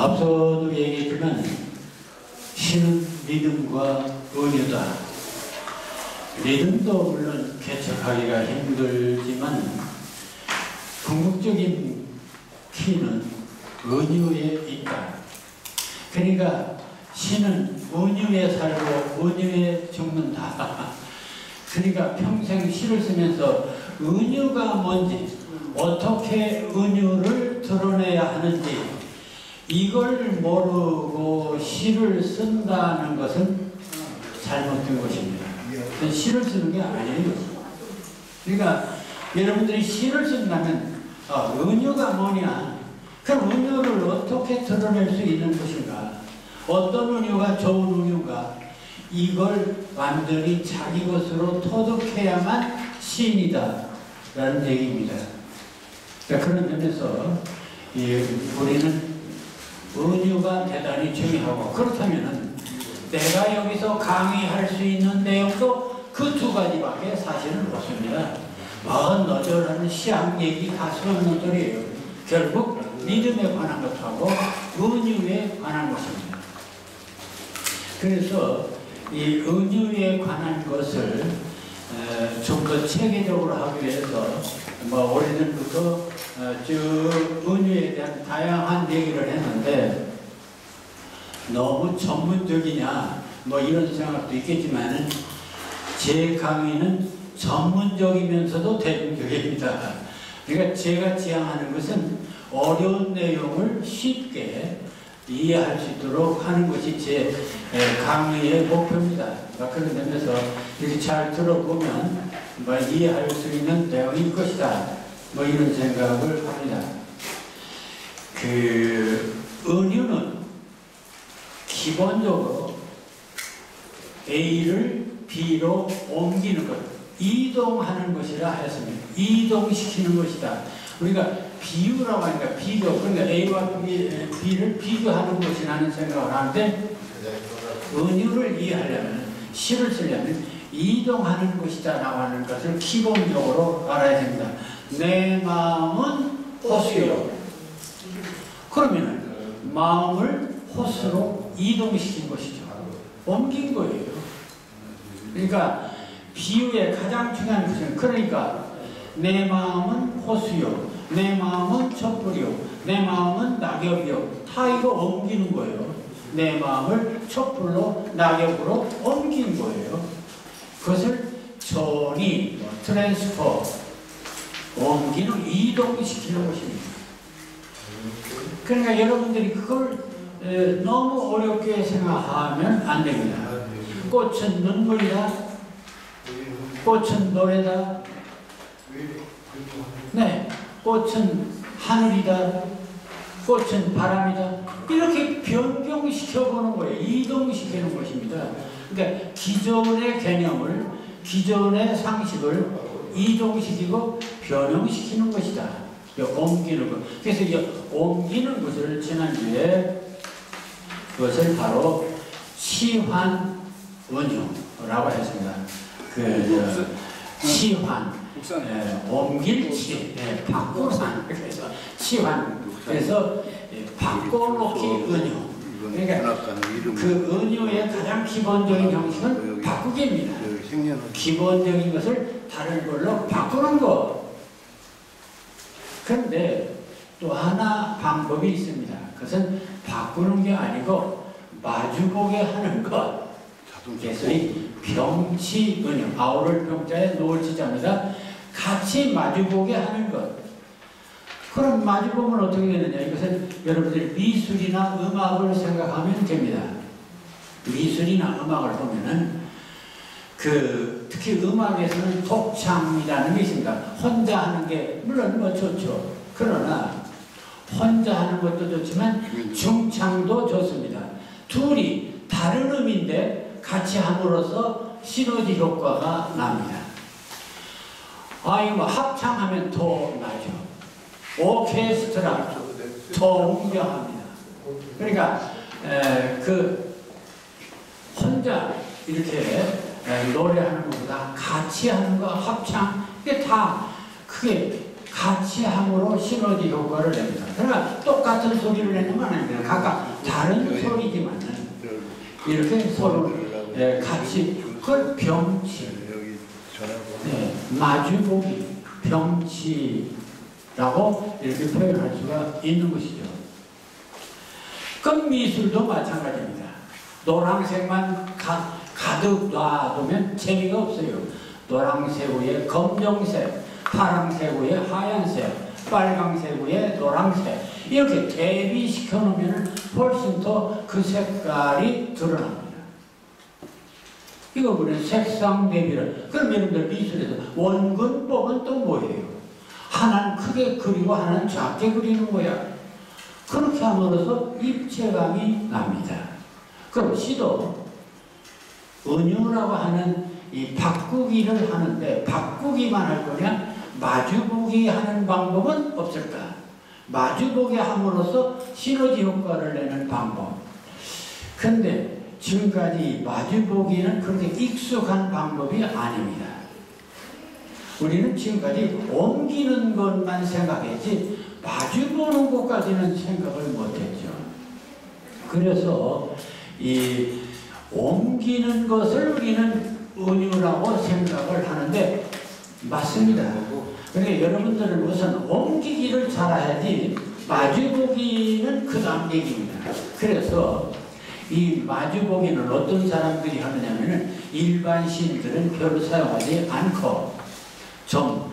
앞서도 얘기했지만 신은 믿음과 은유다. 믿음도 물론 개척하기가 힘들지만 궁극적인 키는 은유에 있다. 그러니까 신은 은유에 살고 은유에 죽는다. 그러니까 평생 시를 쓰면서 은유가 뭔지, 어떻게 은유를 드러내야 하는지 이걸 모르고 시를 쓴다는 것은 잘못된 것입니다. 시를 쓰는 게 아니에요. 그러니까 여러분들이 시를 쓴다면 은유가 뭐냐? 그럼 은유를 어떻게 드러낼 수 있는 것인가? 어떤 은유가 좋은 은유인가? 이걸 완전히 자기 것으로 터득해야만 시인이다 라는 얘기입니다. 그런 점에서 우리는 은유가 대단히 중요하고, 그렇다면 내가 여기서 강의할 수 있는 내용도 그 두 가지밖에 사실은 없습니다. 너저라는 시학 얘기 다 소용없는 소리예요. 결국 믿음에 관한 것하고 은유에 관한 것입니다. 그래서 이 은유에 관한 것을 좀 더 체계적으로 하기 위해서 오래전부터 쭉 은유에 대한 다양한 얘기를 했는데, 너무 전문적이냐 이런 생각도 있겠지만은 제 강의는 전문적이면서도 대중적입니다. 그러니까 제가 지향하는 것은 어려운 내용을 쉽게 이해할 수 있도록 하는 것이 제 강의의 목표입니다. 그런 점에서 이렇게 잘 들어보면 이해할 수 있는 내용일 것이다. 이런 생각을 합니다. 은유는 기본적으로 A를 B로 옮기는 것, 이동하는 것이라 하였습니다. 이동시키는 것이다. 우리가 비유라고 하니까 비교, 그러니까 A와 B를 비교하는 것이라는 생각을 하는데, 은유를 이해하려면, 시를 쓰려면 이동하는 것이다 라고 하는 것을 기본적으로 알아야 됩니다. 내 마음은 호수요. 그러면 마음을 호수로 이동시킨 것이죠. 옮긴 거예요. 그러니까 비유의 가장 중요한 것은, 그러니까 내 마음은 호수요, 내 마음은 촛불이요, 내 마음은 낙엽이요, 다 이거 옮기는 거예요. 내 마음을 촛불로 낙엽으로 옮긴 거예요. 그것을 전이 트랜스퍼, 옮기는, 이동시키는 것입니다. 그러니까 여러분들이 그걸 너무 어렵게 생각하면 안 됩니다. 꽃은 눈물이다, 꽃은 노래다, 네, 꽃은 하늘이다, 꽃은 바람이다, 이렇게 변경시켜보는 거예요. 이동시키는 것입니다. 그러니까 기존의 개념을, 기존의 상식을 이동시키고 변형시키는 것이다. 옮기는 것. 그래서 옮기는 것을 지난주에 그것을 바로 치환 은유라고 했습니다. 치환, 옮길 치, 바꾸산, 그래서 치환, 그래서 바꿔놓기 은유. 그러니까 그 은유의 가장 기본적인 형식은 바꾸기입니다. 기본적인 것을 다른 걸로 바꾸는 것. 그런데 또 하나 방법이 있습니다. 그것은 바꾸는 게 아니고 마주보게 하는 것. 그래서 병치 은유, 아우를 병자에 노을 치자입니다. 같이 마주보게 하는 것. 그럼 마주보면 어떻게 되느냐? 이것은 여러분들이 미술이나 음악을 생각하면 됩니다. 미술이나 음악을 보면은 특히 음악에서는 독창이라는 게 있습니다. 혼자 하는 게 물론 좋죠. 그러나 혼자 하는 것도 좋지만 중창도 좋습니다. 둘이 다른 음인데 같이 함으로써 시너지 효과가 납니다. 합창하면 더 나죠. 오케스트라 더 웅장합니다. 그러니까 혼자 이렇게 노래하는 것보다 같이 하는 거, 합창, 이게 다 크게 같이 함으로 시너지 효과를 냅니다. 그러니까 똑같은 소리를 내는 건 아닙니다. 각각 다른 소리지만 이렇게 서로 같이 그걸 병치, 마주보기, 병치라고 이렇게 표현할 수가 있는 것이죠. 그럼 미술도 마찬가지입니다. 노란색만 가득 놔두면 재미가 없어요. 노란색 위에 검정색, 파란색 위에 하얀색, 빨강색 위에 노란색 이렇게 대비시켜 놓으면 훨씬 더 그 색깔이 드러납니다. 이거 보면 색상 대비를. 그럼 여러분들 미술에서 원근법은 또 뭐예요? 하나는 크게 그리고 하나는 작게 그리는 거야. 그렇게 함으로써 입체감이 납니다. 그럼 시도 은유라고 하는 이 바꾸기를 하는데 바꾸기만 할 거냐? 마주보기 하는 방법은 없을까? 마주보기 함으로써 시너지 효과를 내는 방법. 근데 지금까지 마주보기는 그렇게 익숙한 방법이 아닙니다. 우리는 지금까지 옮기는 것만 생각했지 마주보는 것까지는 생각을 못했죠. 그래서 이 옮기는 것을 우리는 은유라고 생각을 하는데 맞습니다. 그러니까 여러분들은 우선 옮기기를 잘해야지 마주보기는 그 다음 얘기입니다. 그래서 이 마주보기는 어떤 사람들이 하느냐면은 일반 시인들은 별로 사용하지 않고 좀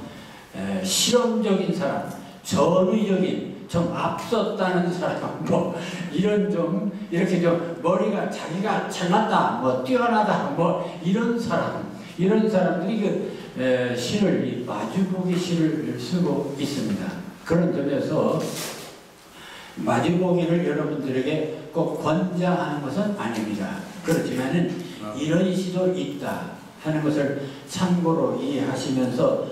실험적인 사람, 전위적인, 좀 앞섰다는 사람, 뭐 이런 좀 이렇게 좀 머리가 자기가 잘났다, 뭐 뛰어나다, 뭐 이런 사람들이 그 시를 이 마주보기 시를 쓰고 있습니다. 그런 점에서 마주보기를 여러분들에게 꼭 권장하는 것은 아닙니다. 그렇지만은 이런 시도 있다 하는 것을 참고로 이해하시면서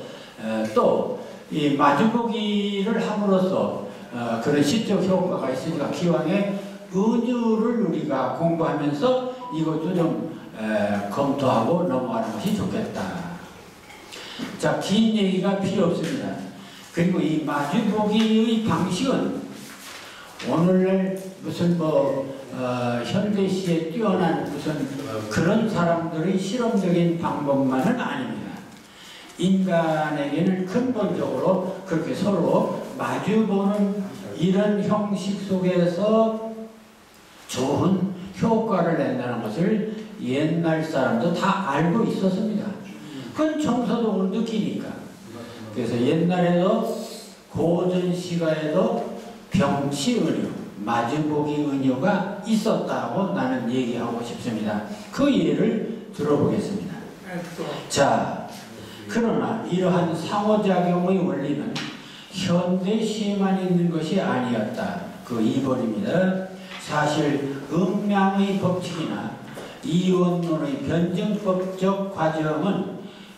또 이 마주보기를 함으로써 그런 시적 효과가 있으니까 기왕에 은유를 우리가 공부하면서 이것도 좀 검토하고 넘어가는 것이 좋겠다. 자, 긴 얘기가 필요 없습니다. 그리고 이 마주보기의 방식은 오늘날 무슨 현대시에 뛰어난 무슨 그런 사람들의 실험적인 방법만은 아닙니다. 인간에게는 근본적으로 그렇게 서로 마주보는 이런 형식 속에서 좋은 효과를 낸다는 것을 옛날 사람도 다 알고 있었습니다. 그건 정서적으로 느끼니까. 그래서 옛날에도 고전 시가에도 병치은유, 마주보기 은유가 있었다고 나는 얘기하고 싶습니다. 그 예를 들어보겠습니다. 자, 그러나 이러한 상호작용의 원리는 현대시에만 있는 것이 아니었다. 그 2번입니다. 사실 음양의 법칙이나 이원론의 변증법적 과정은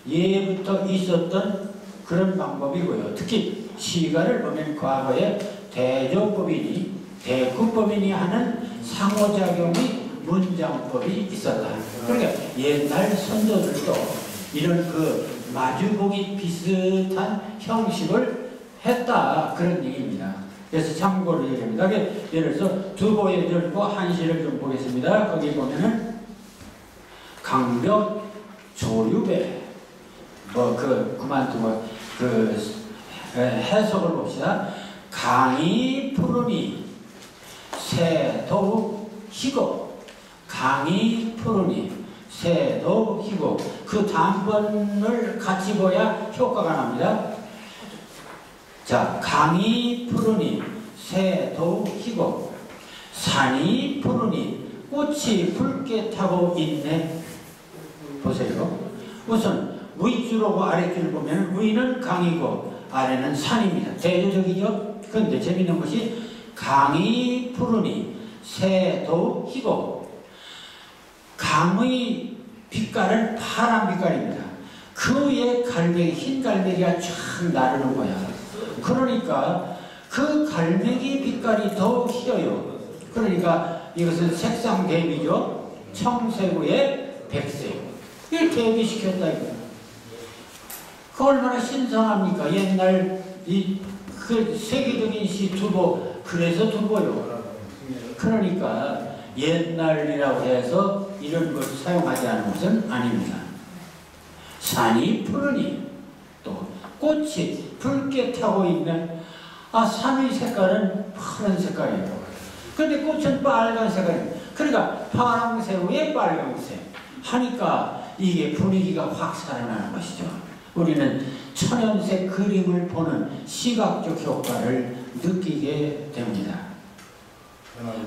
예부터 있었던 그런 방법이고요. 특히 시가를 보면 과거에 대조법이니 대구법이니 하는 상호작용의 문장법이 있었다. 그러니까 옛날 선조들도 이런 그 마주보기 비슷한 형식을 했다 그런 얘기입니다. 그래서 참고를 얘기합니다. 예를 들어서 두보에 들고 한시를 좀 보겠습니다. 거기 보면은 강벽 조유배 그만두고 해석을 봅시다. 강이 푸르니 새도 희고 강이 푸르니 새도 희고 그 단번을 같이 보야 효과가 납니다. 자, 강이 푸르니 새도 희고 산이 푸르니 꽃이 붉게 타고 있네. 보세요. 우선 위줄하고 아래줄을 보면 위는 강이고 아래는 산입니다. 대조적이죠? 그런데 재밌는 것이 강이 푸르니 새도 희고 강의 빛깔은 파란 빛깔입니다. 그 위에 갈매기, 흰 갈매기가 쫙 나르는 거야. 그러니까 그 갈매기 빛깔이 더 희어요. 그러니까 이것은 색상 대비죠. 청색 위에 백색. 이걸 대비시켰다 이거야. 그 얼마나 신선합니까? 옛날 그 세계적인 시 두보, 그래서 두보요. 그러니까 옛날이라고 해서 이런 것을 사용하지 않은 것은 아닙니다. 산이 푸르니 또 꽃이 붉게 타고 있는 산의 색깔은 파란 색깔이에요. 근데 꽃은 빨간 색깔이에요. 그러니까 파랑새 위에 빨간색 하니까 이게 분위기가 확 살아나는 것이죠. 우리는 천연색 그림을 보는 시각적 효과를 느끼게 됩니다.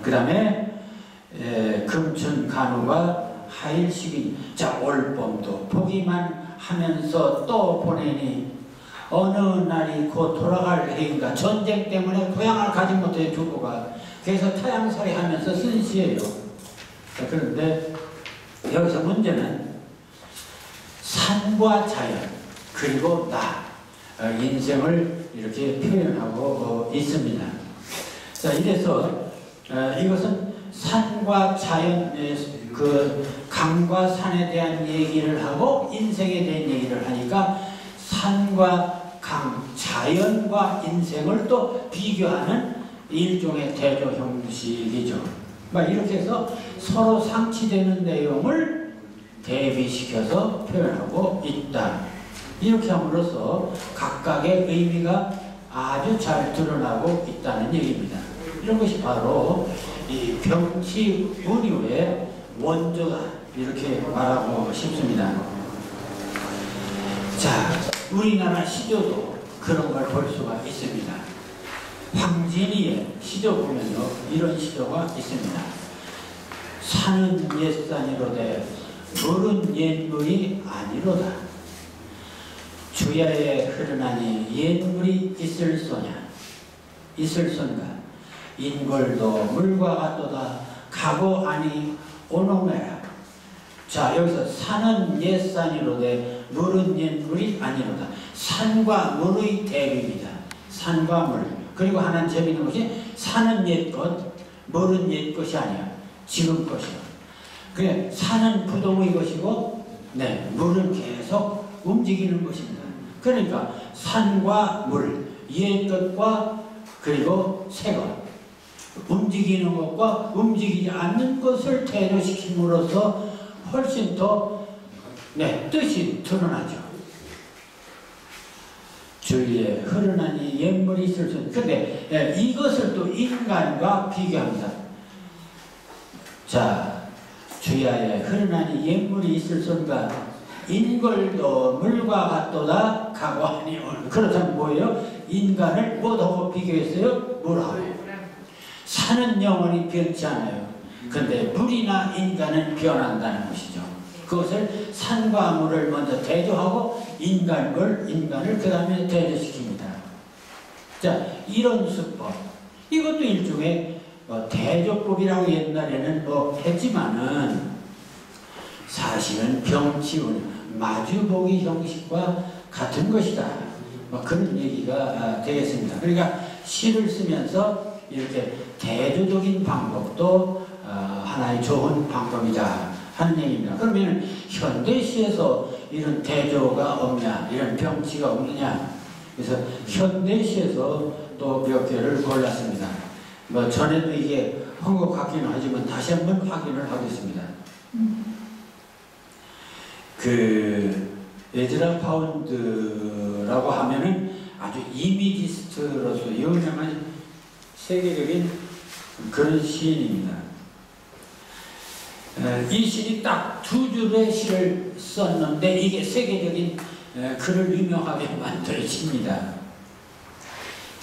그 다음에 금천 간우가 하일식인 자 올봄도 보기만 하면서 또 보내니 어느 날이 곧 돌아갈 해인가. 전쟁 때문에 고향을 가지 못해 두고가 그래서 타향살이 하면서 쓴 시예요. 그런데 여기서 문제는 산과 자연 그리고 나 인생을 이렇게 표현하고 있습니다. 자, 이래서 이것은 산과 자연의 그 강과 산에 대한 얘기를 하고 인생에 대한 얘기를 하니까 산과 강, 자연과 인생을 또 비교하는 일종의 대조 형식이죠. 이렇게 해서 서로 상치되는 내용을 대비시켜서 표현하고 있다. 이렇게 함으로써 각각의 의미가 아주 잘 드러나고 있다는 얘기입니다. 이런 것이 바로 이 병치운유의 원조다. 이렇게 말하고 싶습니다. 자, 우리나라 시조도 그런 걸 볼 수가 있습니다. 황진이의 시조 보면요, 이런 시조가 있습니다. 산은 옛산이로되 물은 옛물이 아니로다. 주야에 흐르나니 옛물이 있을소냐. 있을소인가. 인골도 물과 같도다. 가고 아니 오노매라. 자, 여기서 산은 옛산이로되 물은 옛물이 아니로다. 산과 물의 대비입니다. 산과 물. 그리고 하나는 재미있는 것이 산은 옛것, 물은 옛것이 아니야. 지금 것이야. 그래, 산은 부동의 것이고, 물은 계속 움직이는 것입니다. 그러니까 산과 물, 옛것과 그리고 새것, 움직이는 것과 움직이지 않는 것을 대조시킴으로써 훨씬 더 뜻이 드러나죠. 주위에 흐르나니 옛물이 있을 수 있는. 근데 이것을 또 인간과 비교합니다. 자, 주야에 흐르나니 옛물이 있을 수인가. 인걸도 물과 같도다. 가고하니 오늘. 그렇다면 뭐예요? 인간을 뭐하고 비교했어요? 물하고. 산은 영원히 변치 않아요. 근데 물이나 인간은 변한다는 것이죠. 그것을 산과 물을 먼저 대조하고 인간을 그 다음에 대조시킵니다. 자, 이런 수법. 이것도 일종의 대조법이라고 옛날에는 했지만은 사실은 병치운 마주보기 형식과 같은 것이다. 그런 얘기가 되겠습니다. 그러니까 시를 쓰면서 이렇게 대조적인 방법도 하나의 좋은 방법이다 하는 얘기입니다. 그러면 현대시에서 이런 대조가 없냐, 이런 병치가 없느냐. 그래서 현대시에서 또 몇 개를 골랐습니다. 전에도 이게 한 것 같기는 하지만 다시 한번 확인을 하겠습니다. 그 에즈라 파운드라고 하면은 아주 이미지스트로서 유명한 세계적인 그런 시인입니다. 이 시인이 딱 2줄의 시를 썼는데 이게 세계적인 그를 유명하게 만들어집니다.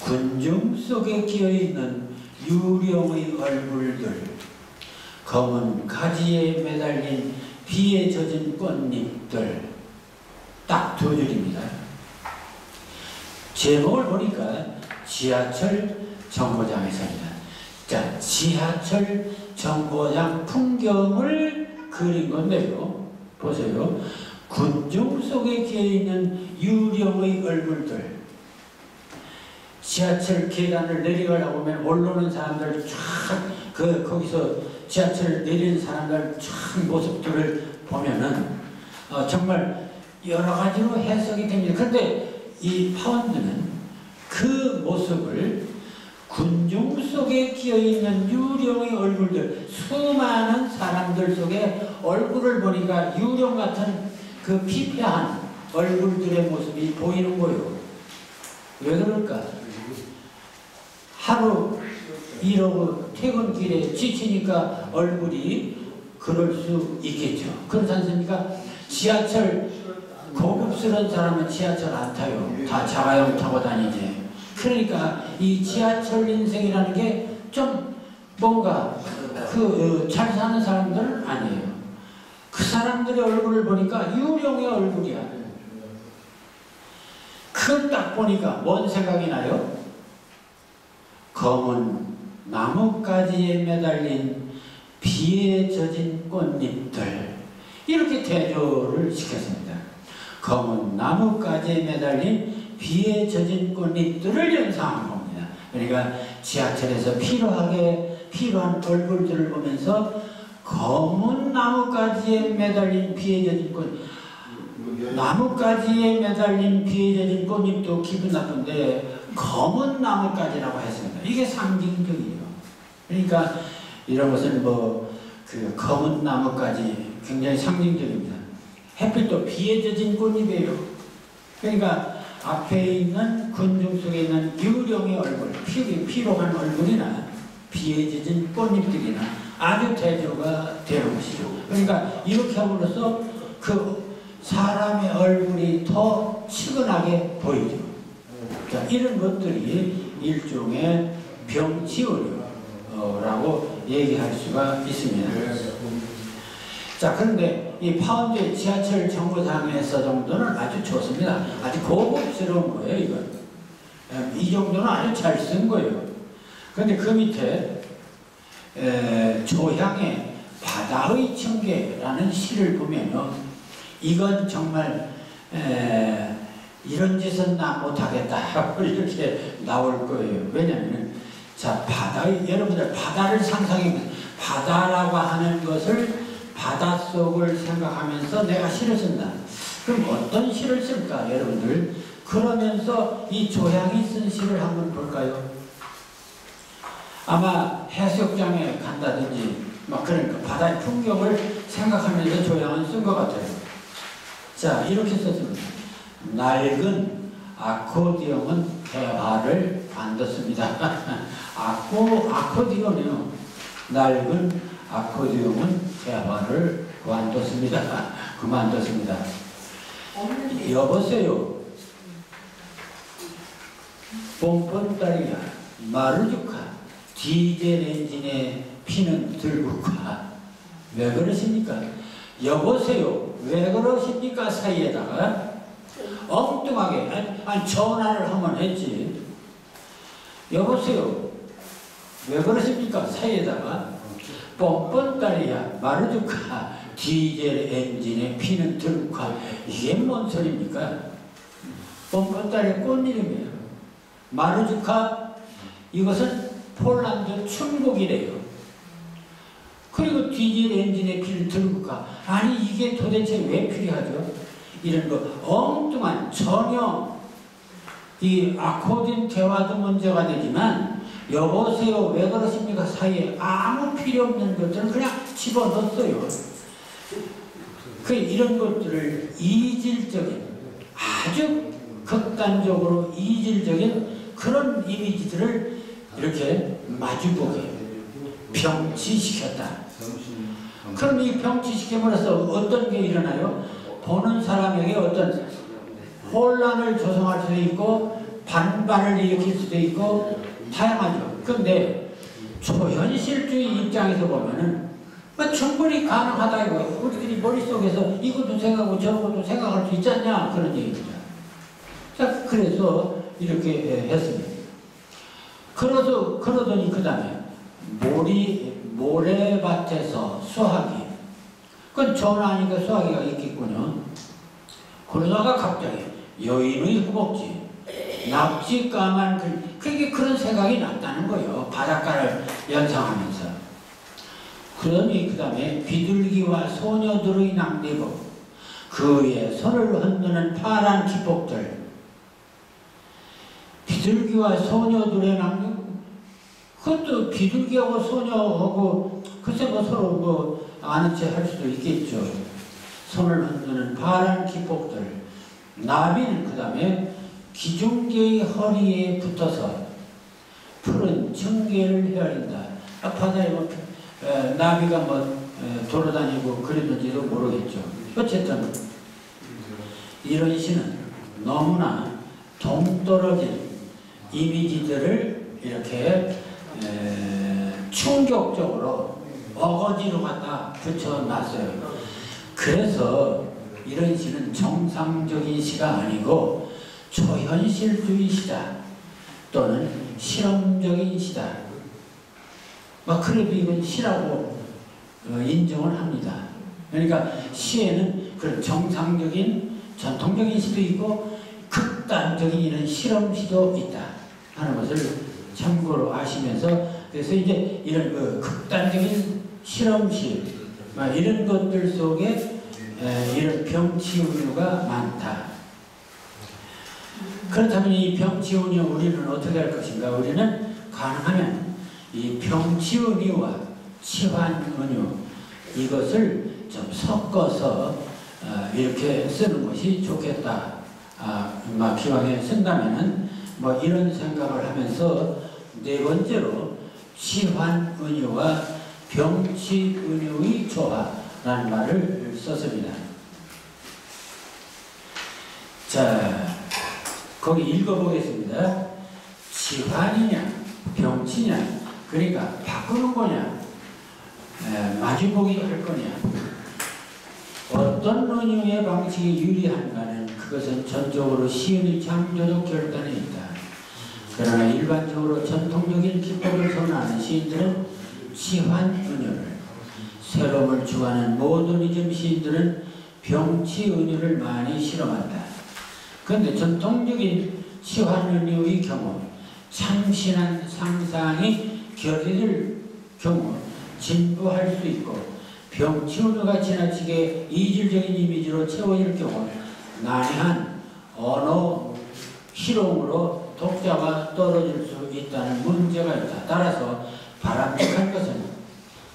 군중 속에 끼어있는 유령의 얼굴들, 검은 가지에 매달린 비에 젖은 꽃잎들, 딱 2줄입니다. 제목을 보니까 지하철 정거장에서입니다. 자, 지하철 정거장 풍경을 그린 건데요. 보세요. 군중 속에 끼어있는 유령의 얼굴들. 지하철 계단을 내려가려고 하면 올라오는 사람들 쫙, 거기서 지하철 내리는 사람들 쫙 모습들을 보면은 정말 여러 가지로 해석이 됩니다. 그런데 이 파운드는 그 모습을 군중 속에 끼어있는 유령의 얼굴들, 수많은 사람들 속에 얼굴을 보니까 유령 같은 그 피폐한 얼굴들의 모습이 보이는 거예요. 왜 그럴까? 하루 이러고 퇴근길에 지치니까 얼굴이 그럴 수 있겠죠. 그렇지 않습니까? 지하철, 고급스러운 사람은 지하철 안 타요. 다 자가용 타고 다니지. 그러니까 이 지하철 인생이라는 게 좀 뭔가 잘 사는 사람들은 아니에요. 그 사람들의 얼굴을 보니까 유령의 얼굴이야. 그걸 딱 보니까 뭔 생각이 나요? 검은 나뭇가지에 매달린 비에 젖은 꽃잎들, 이렇게 대조를 시켰습니다. 검은 나뭇가지에 매달린 비에 젖은 꽃잎들을 연상한 겁니다. 그러니까 지하철에서 필요한 얼굴들을 보면서 검은 나뭇가지에 매달린 비에 젖은 꽃, 나뭇가지에 매달린 비에 젖은 꽃잎도 기분 나쁜데 검은 나뭇가지라고 했습니다. 이게 상징적이에요. 그러니까 이런 것은 그 검은 나뭇가지 굉장히 상징적입니다. 햇빛 또 비에 젖은 꽃잎이에요. 그러니까 앞에 있는 군중 속에 있는 유령의 얼굴, 피로한 얼굴이나 비에 젖은 꽃잎들이나 아주 대조가 되는 것이죠. 그러니까 이렇게 함으로써 그 사람의 얼굴이 더 치근하게 보이죠. 자, 이런 것들이 일종의 병치의료라고 얘기할 수가 있습니다. 자, 그런데 이 파운드의 지하철 정거장에서 정도는 아주 좋습니다. 아주 고급스러운 거예요, 이건. 이 정도는 아주 잘 쓴 거예요. 그런데 그 밑에 조향의 바다의 청계라는 시를 보면요, 이건 정말 이런 짓은 나 못하겠다 이렇게 나올 거예요. 왜냐하면 자, 여러분들 바다를 상상해보세요. 바다라고 하는 것을 바닷속을 생각하면서 내가 시를 쓴다. 그럼 어떤 시를 쓸까, 여러분들? 그러면서 이 조향이 쓴 시를 한번 볼까요? 아마 해수욕장에 간다든지 그러니까 바다의 풍경을 생각하면서 조향을 쓴 것 같아요. 자, 이렇게 썼습니다. 낡은 아코디언은 대화를 관뒀습니다. 아코디언이요. 낡은 아코디언은 대화를 그만뒀습니다. 여보세요. 뽕뽕따리야 마르주카 디젤 엔진에 피는 들국화. 왜 그러십니까? 여보세요. 왜 그러십니까? 사이에다가 엉뚱하게 전화를 한번 했지. 여보세요. 왜 그러십니까? 사이에다가 뻔뻔따리야 마르주카 디젤 엔진에 피는 들국화. 이게 뭔 소리입니까? 뻔뻔따리의 꽃이름이에요. 마르주카, 이것은 폴란드 춘복이래요. 그리고 디젤 엔진에 피는 들국화. 아니 이게 도대체 왜 필요하죠? 이런 거 엉뚱한, 전혀 이 아코디언 대화도 문제가 되지만 여보세요 왜 그러십니까 사이에 아무 필요 없는 것들은 그냥 집어넣었어요. 이런 것들을 이질적인, 아주 극단적으로 이질적인 그런 이미지들을 이렇게 마주보게 병치시켰다. 그럼 이 병치시킴으로써 어떤 게 일어나요? 보는 사람에게 어떤 혼란을 조성할 수도 있고 반발을 일으킬 수도 있고 다양하죠. 그런데 초현실주의 입장에서 보면은 충분히 가능하다 이거예요. 우리들이 머릿속에서 이것도 생각하고 저것도 생각할 수 있지 않냐 그런 얘기입니다. 자, 그래서 이렇게 했습니다. 그러더니 그 다음에 모래밭에서 수화기, 그건 전화하니까 수화기가 있겠군요. 그러다가 갑자기 여인의 허벅지, 납치 까만 그게 그런 생각이 났다는 거예요. 바닷가를 연상하면서. 그러니 그 다음에 비둘기와 소녀들의 낭대복, 그 위에 손을 흔드는 파란 기복들. 비둘기와 소녀들의 남녀, 그것도 비둘기하고 소녀하고 글쎄 뭐 서로 뭐 아는 체 할 수도 있겠죠. 손을 흔드는 파란 기폭들. 나비는 그 다음에 기중개의 허리에 붙어서 푸른 청개를 헤아린다. 바다에 뭐 나비가 뭐 돌아다니고 그랬는지도 모르겠죠. 어쨌든 이런 시는 너무나 동떨어진 이미지들을 이렇게 충격적으로 어거지로 갖다 붙여놨어요. 그래서 이런 시는 정상적인 시가 아니고 초현실주의 시다 또는 실험적인 시다. 막 그래도 이건 시라고 인정을 합니다. 그러니까 시에는 그런 정상적인 전통적인 시도 있고 극단적인 이런 실험시도 있다 하는 것을 참고로 아시면서, 그래서 이제 이런 그 극단적인 실험시 이런 것들 속에 이런 병치운유가 많다. 그렇다면 이 병치운유 우리는 어떻게 할 것인가? 우리는 가능하면 이 병치운유와 치환운유 이것을 좀 섞어서 이렇게 쓰는 것이 좋겠다. 기왕에 쓴다면은 뭐 이런 생각을 하면서 네 번째로 치환운유와 병치운유의 조화라는 말을 썼습니다. 자, 거기 읽어보겠습니다. 치환이냐 병치냐, 그러니까 바꾸는 거냐 마주보기 할 거냐, 어떤 운유의 방식이 유리한가는 그것은 전적으로 시인의 창조적 결단에 있다. 그러나 일반적으로 전통적인 기법을 선호하는 시인들은 치환운유를, 새로움을 추구하는 모더니즘 시인들은 병치운유를 많이 실험한다. 그런데 전통적인 치환운유의 경우 참신한 상상이 결의될 경우 진부할 수 있고, 병치운유가 지나치게 이질적인 이미지로 채워질 경우 난해한 언어 실용으로 독자가 떨어질 수 있다는 문제가 있다. 따라서 바람직한 것은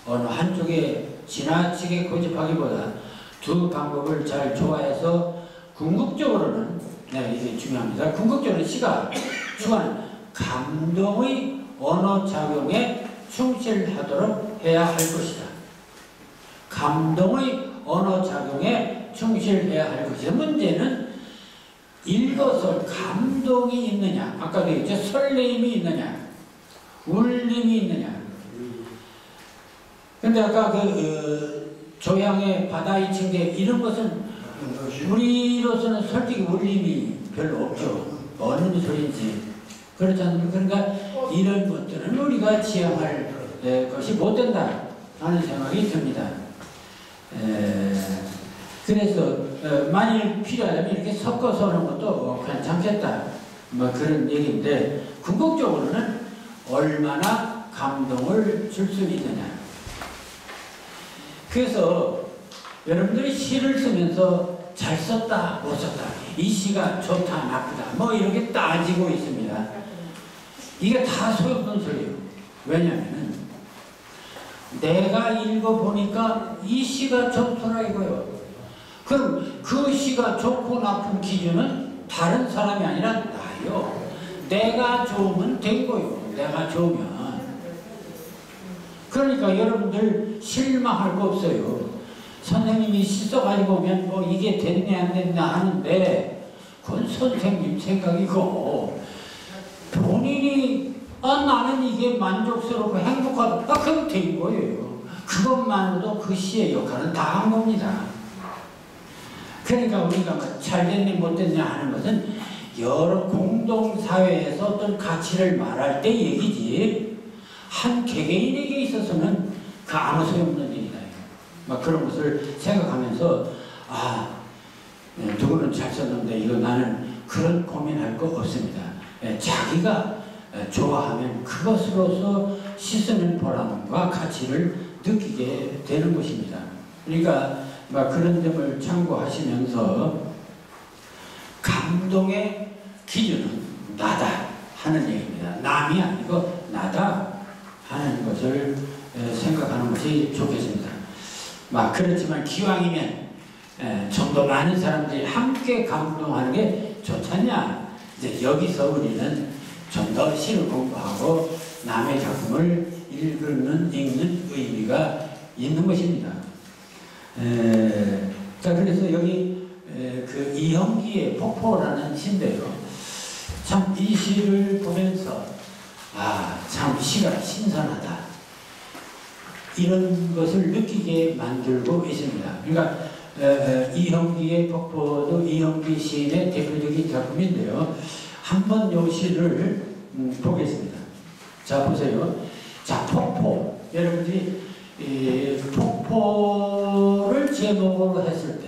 어느 한쪽에 지나치게 고집하기보다 두 방법을 잘 조화해서 궁극적으로는, 이게 중요합니다. 궁극적으로는 시가 추구하는 감동의 언어 작용에 충실하도록 해야 할 것이다. 감동의 언어 작용에 충실해야 할 것이다. 문제는 읽어서 감동이 있느냐, 아까도 얘기했죠. 설레임이 있느냐, 울림이 있느냐. 근데 아까 조양의 바다의 층계 이런 것은 우리로서는 솔직히 울림이 별로 없죠. 어느 소리인지. 그렇지 않습니까? 그러니까 이런 것들은 우리가 지향할 것이 못 된다 하는 생각이 듭니다. 그래서 만일 필요하다면 이렇게 섞어서 하는 것도 괜찮겠다, 뭐 그런 얘기인데, 궁극적으로는 얼마나 감동을 줄 수 있느냐. 그래서 여러분들이 시를 쓰면서 잘 썼다 못 썼다, 이 시가 좋다 나쁘다 뭐 이렇게 따지고 있습니다. 이게 다 소용없는 소리예요. 왜냐하면 내가 읽어보니까 이 시가 좋더라 이거요. 그럼 그 시가 좋고 나쁜 기준은 다른 사람이 아니라 나요. 내가 좋으면 된 거요. 내가 좋으면. 그러니까 여러분들 실망할 거 없어요. 선생님이 시 써가지고 보면 뭐 이게 됐네 안 됐나 하는데 그건 선생님 생각이고, 본인이 나는 이게 만족스럽고 행복하다, 그럼 된 거예요. 그것만으로도 그 시의 역할은 다 한 겁니다. 그러니까 우리가 잘 됐네 못 됐냐 하는 것은 여러 공동사회에서 어떤 가치를 말할 때 얘기지, 한 개개인에게 있어서는 그 아무 소용없는 일이다. 막 그런 것을 생각하면서 누구는 잘 썼는데 이거 나는 그런 고민할 거 없습니다. 자기가 좋아하면 그것으로서 씻는 보람과 가치를 느끼게 되는 것입니다. 그러니까 막 그런 점을 참고하시면서 감동의 기준은 나다 하는 얘기입니다. 남이 아니고 나다 하는 것을 생각하는 것이 좋겠습니다. 그렇지만 기왕이면 좀 더 많은 사람들이 함께 감동하는 게 좋잖냐. 이제 여기서 우리는 좀 더 시를 공부하고 남의 작품을 읽는 의미가 있는 것입니다. 자, 그래서 여기 그 이형기의 폭포라는 시인데요. 참 이 시를 보면서 참 시가 신선하다 이런 것을 느끼게 만들고 있습니다. 그러니까 이형기의 폭포도 이형기 시인의 대표적인 작품인데요. 한번 요 시를 보겠습니다. 자, 보세요. 자, 폭포. 여러분들이 폭포를 제목으로 했을 때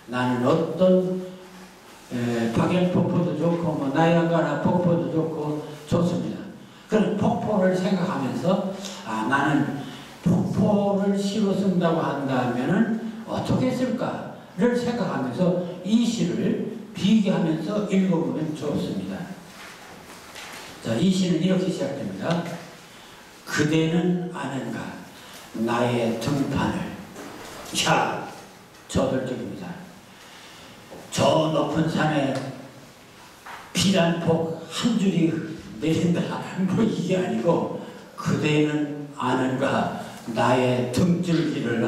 나는 어떤 박연폭포도 좋고 나이아가라 폭포도 좋고 좋습니다. 그런 폭포를 생각하면서 나는 폭포를 시로 쓴다고 한다면은 어떻게 쓸까를 생각하면서 이 시를 비교하면서 읽어보면 좋습니다. 자, 이 시는 이렇게 시작됩니다. 그대는 아는가 나의 등판을. 자, 저돌적입니다. 저 높은 산에 피난폭 한 줄이 내린다 이게 아니고 그대는 아는가 나의 등줄기를.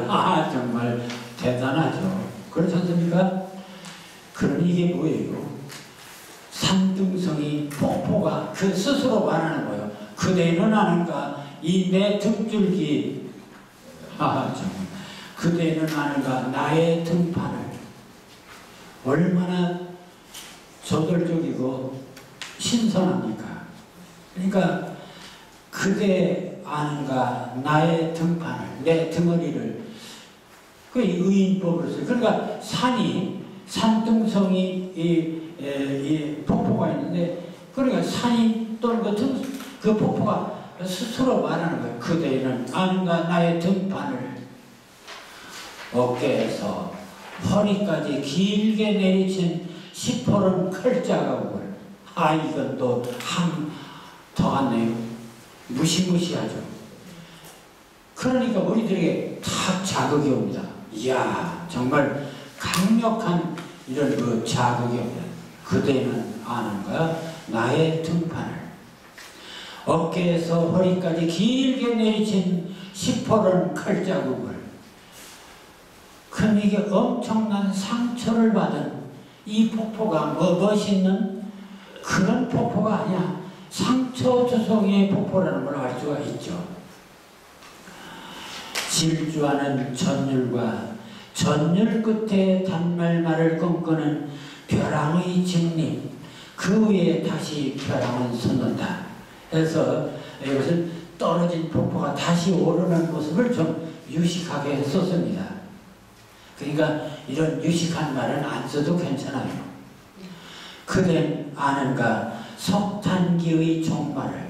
정말 대단하죠. 그렇지 않습니까? 그럼 이게 뭐예요? 산등성이 폭포가 그 스스로 말하는 거예요. 그대는 아는가 이 내 등줄기. 정말 그대는 아는가 나의 등판을. 얼마나 저돌적이고 신선합니까? 그러니까 그대 아는가 나의 등판을, 내 덩어리를. 그 의인법으로 써요. 그러니까 산등성이 이 폭포가 있는데, 그러니까 산이 또는 그 폭포가 스스로 말하는 거예요. 그대는 아는가 나의 등판을. 어깨에서 허리까지 길게 내리친 시퍼런 칼자국을. 이건 또 더 왔네요. 무시무시하죠. 그러니까 우리들에게 탁 자극이 옵니다. 이야, 정말 강력한 이런 그 자극이 옵니다. 그대는 아는가 나의 등판을. 어깨에서 허리까지 길게 내리친 시퍼런 칼자국을. 그럼 이게 엄청난 상처를 받은 이 폭포가 멋있는 그런 폭포가 아니야. 상처투성이의 폭포라는 걸 알 수가 있죠. 질주하는 전율과 전율 끝에 단말말을 꿈꾸는 벼랑의 직립, 그 위에 다시 벼랑은 솟는다. 그래서 이것은 떨어진 폭포가 다시 오르는 모습을 좀 유식하게 썼습니다. 그러니까 이런 유식한 말은 안 써도 괜찮아요. 그댄 아는가 석탄기의 종말을.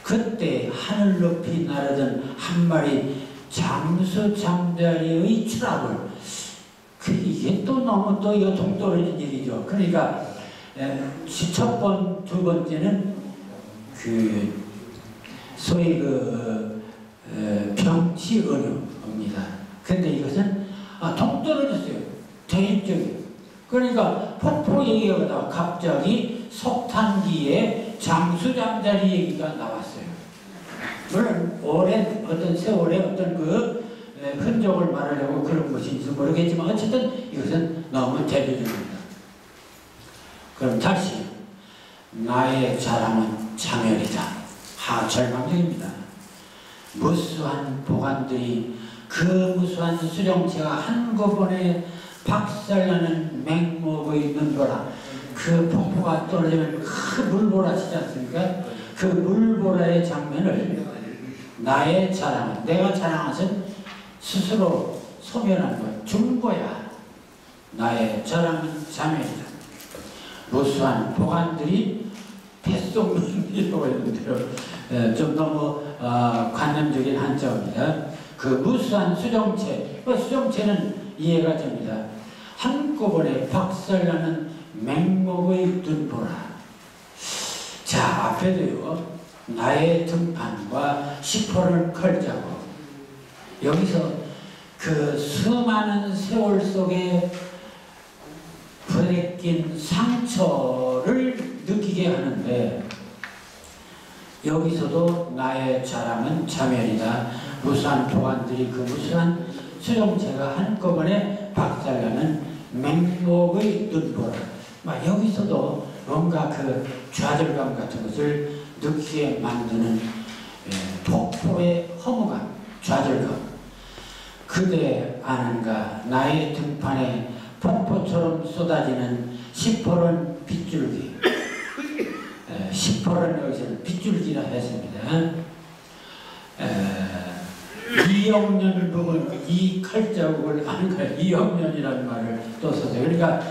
그때 하늘 높이 나르던 한 마리 잠수 잠자리의 추락을. 이게 또 너무 또 이거 동떨어진 얘기죠. 그러니까 두 번째는 그 소위 그 병치언어입니다. 근데 이것은 동떨어졌어요. 대입적이에요. 그러니까 폭포 얘기가 나와 갑자기 석탄기에 잠수잠자리 얘기가 나왔어요. 물론 오랜 어떤 세월의 어떤 그 흔적을 말하려고 그런 것인지 모르겠지만 어쨌든 이것은 너무 대표적입니다. 그럼 다시 나의 자랑은 자멸이다. 절망적입니다. 무수한 보관들이 그 무수한 수령체가 한꺼번에 박살나는 맹목의 눈보라. 그 폭포가 떨어지면 그 물보라치지 않습니까? 그 물보라의 장면을 나의 자랑은, 내가 자랑한 것은 스스로 소멸한 것, 준 거야. 나의 자랑은 자멸이다. 무수한 보관들이 뱃속눈이라고 했는데요. 좀 너무 관념적인 한자입니다. 그 무수한 수정체, 수정체는 이해가 됩니다. 한꺼번에 박살나는 맹목의 눈보라. 자, 앞에도요, 나의 등판과 시퍼런 칼자국. 여기서 그 수많은 세월 속에 부대낀 상처를 느끼게 하는데, 여기서도 나의 자랑은 자멸이다. 무수한 보관들이 그 무수한 수용체가 한꺼번에 박살나는 맹목의 눈보라. 여기서도 뭔가 그 좌절감 같은 것을 느끼게 만드는 폭포의 허무감, 좌절감. 그대 아는가 나의 등판에 폭포처럼 쏟아지는 시퍼런 빗줄기. 시퍼런 여기서는 빗줄기라 했습니다. 2억 년 부분 이 칼자국을 아는가. 2억 년이라는 말을 또 썼어요. 그러니까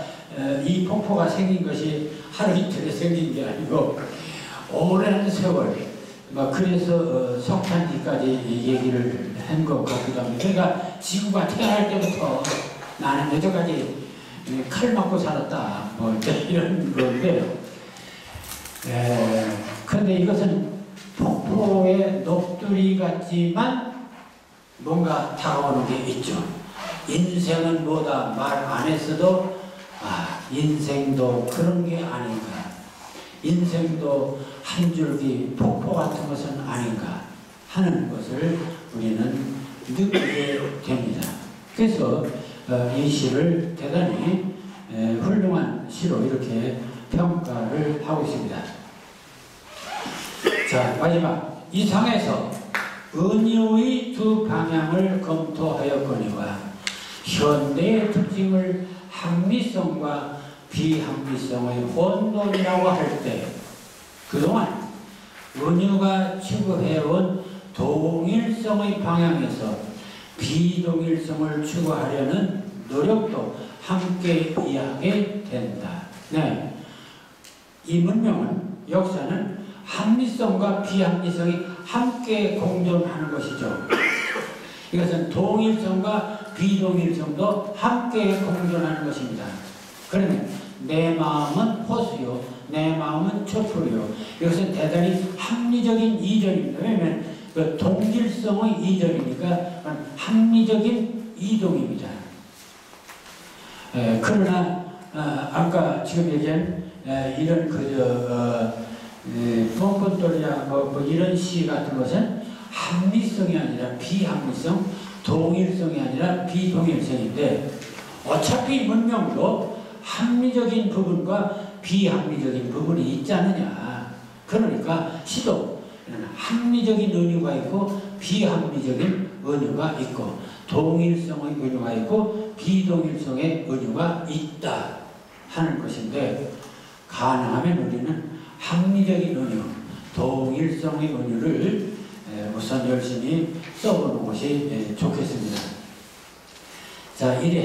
이 폭포가 생긴 것이 하루 이틀에 생긴 게 아니고 오랜 세월, 그래서 석탄기까지 얘기를 한 것 같기도 합니다. 그러니까 지구가 태어날 때부터 나는 여태까지 칼 맞고 살았다, 이런 건데, 그런데 이것은 폭포의 녹두리 같지만 뭔가 다가오는 게 있죠. 인생은 뭐다 말 안 했어도 인생도 그런 게 아닌가, 인생도 한 줄기 폭포 같은 것은 아닌가 하는 것을 우리는 느끼게 됩니다. 그래서 이 시를 대단히 훌륭한 시로 이렇게 평가를 하고 있습니다. 자, 마지막 이 상에서 은유의 두 방향을 검토하였거니와 현대의 특징을 합리성과 비합리성의 혼돈이라고 할 때, 그동안 은유가 추구해온 동일성의 방향에서 비동일성을 추구하려는 노력도 함께 이해하게 된다. 네, 이 문명은, 역사는 합리성과 비합리성이 함께 공존하는 것이죠. 이것은 동일성과 비동일성도 함께 공존하는 것입니다. 그러면 내 마음은 호수요, 내 마음은 촛불이요. 이것은 대단히 합리적인 이전입니다. 왜냐하면 그 동질성의 이전이니까 합리적인 이동입니다. 그러나 아까 지금 얘기한 이런 펑컨돌이나 이런 시 같은 것은 합리성이 아니라 비합리성, 동일성이 아니라 비동일성인데, 어차피 문명도 합리적인 부분과 비합리적인 부분이 있지 않느냐. 그러니까 시도 합리적인 은유가 있고 비합리적인 은유가 있고 동일성의 은유가 있고 비동일성의 은유가 있다 하는 것인데, 가능하면 우리는 합리적인 은유, 동일성의 은유를 우선 열심히 써보는 것이 좋겠습니다. 자, 이래